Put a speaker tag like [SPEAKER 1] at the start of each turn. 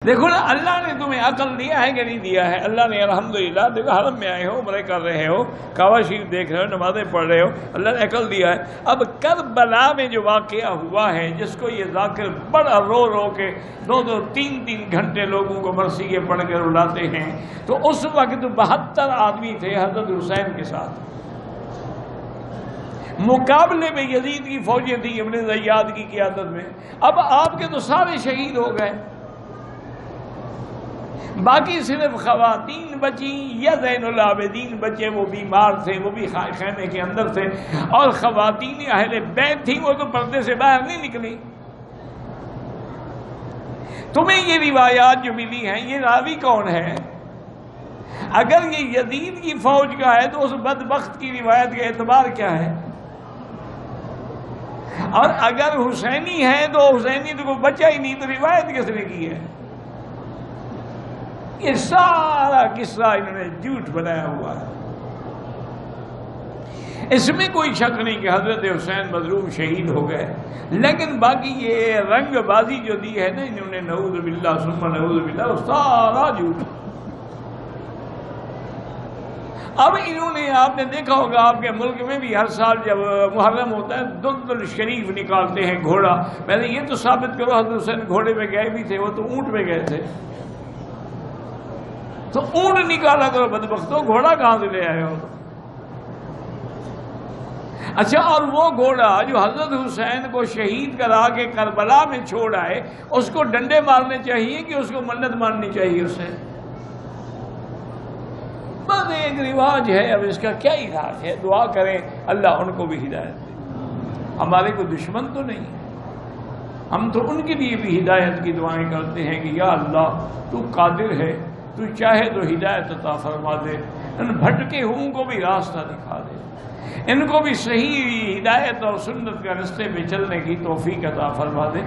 [SPEAKER 1] دیکھو نا، اللہ نے تمہیں عقل دیا ہے کہ نہیں دیا ہے؟ اللہ نے الحمدللہ، دیکھو حرم میں آئے ہو، عمرے کر رہے ہو، کعبہ شریف دیکھ رہے ہو، نمازیں پڑھ رہے ہو، اللہ نے عقل دیا ہے۔ اب کربلا میں جو واقعہ ہوا ہے، جس کو یہ ذاکر بڑا رو رو کے 2-2 3-3 گھنٹے لوگوں کو مرثیے پڑھ کر رلاتے ہیں، تو اس وقت 72 آدمی تھے حضرت حسین کے ساتھ، مقابلے میں یزید کی فوجیں تھیں ابن زیاد کی قیادت میں۔ اب آپ کے تو سارے شہید ہو گئے، باقی صرف خواتین بچیں یا زین العابدین بچے، وہ بیمار تھے، وہ بھی خیمے کے اندر تھے، اور خواتین اہل بیت تھیں، وہ تو پردے سے باہر نہیں نکلی۔ تمہیں یہ روایات جو ملی ہیں، یہ راوی کون ہے؟ اگر یہ یزید کی فوج کا ہے تو اس بدبخت کی روایت کا اعتبار کیا ہے؟ اور اگر حسینی ہے تو حسینی تو کوئی بچہ ہی نہیں، تو روایت کس نے کی ہے؟ یہ سارا قصہ انہوں نے جھوٹ بنایا ہوا ہے۔ اس میں کوئی شک نہیں کہ حضرت حسین مظلوم شہید ہو گئے، لیکن باقی یہ رنگ بازی جو دی ہے نا انہوں نے، نعوذ باللہ ثم نعوذ باللہ، وہ سارا جھوٹ۔ اب انہوں نے، آپ نے دیکھا ہوگا آپ کے ملک میں بھی ہر سال جب محرم ہوتا ہے دلدل شریف نکالتے ہیں گھوڑا۔ پہلے یہ تو ثابت کرو حضرت حسین گھوڑے پہ گئے بھی تھے، وہ تو اونٹ پہ گئے تھے، تو اونٹ نکالا کرو بدبختو، گھوڑا کہاں سے لے آئے ہو؟ اچھا، اور وہ گھوڑا جو حضرت حسین کو شہید کرا کے کربلا میں چھوڑ آئے، اس کو ڈنڈے مارنے چاہیے کہ اس کو منت ماننی چاہیے اسے؟ بس ایک رواج ہے، اب اس کا کیا علاج ہے؟ دعا کریں اللہ ان کو بھی ہدایت دے۔ ہمارے کوئی دشمن تو نہیں ہے، ہم تو ان کے لیے بھی ہدایت کی دعائیں کرتے ہیں کہ یا اللہ تو قادر ہے، تو چاہے تو ہدایت عطا فرما دے، ان بھٹکے ہوں کو بھی راستہ دکھا دے، ان کو بھی صحیح ہدایت اور سنت کے راستے پہ چلنے کی توفیق عطا فرما دے۔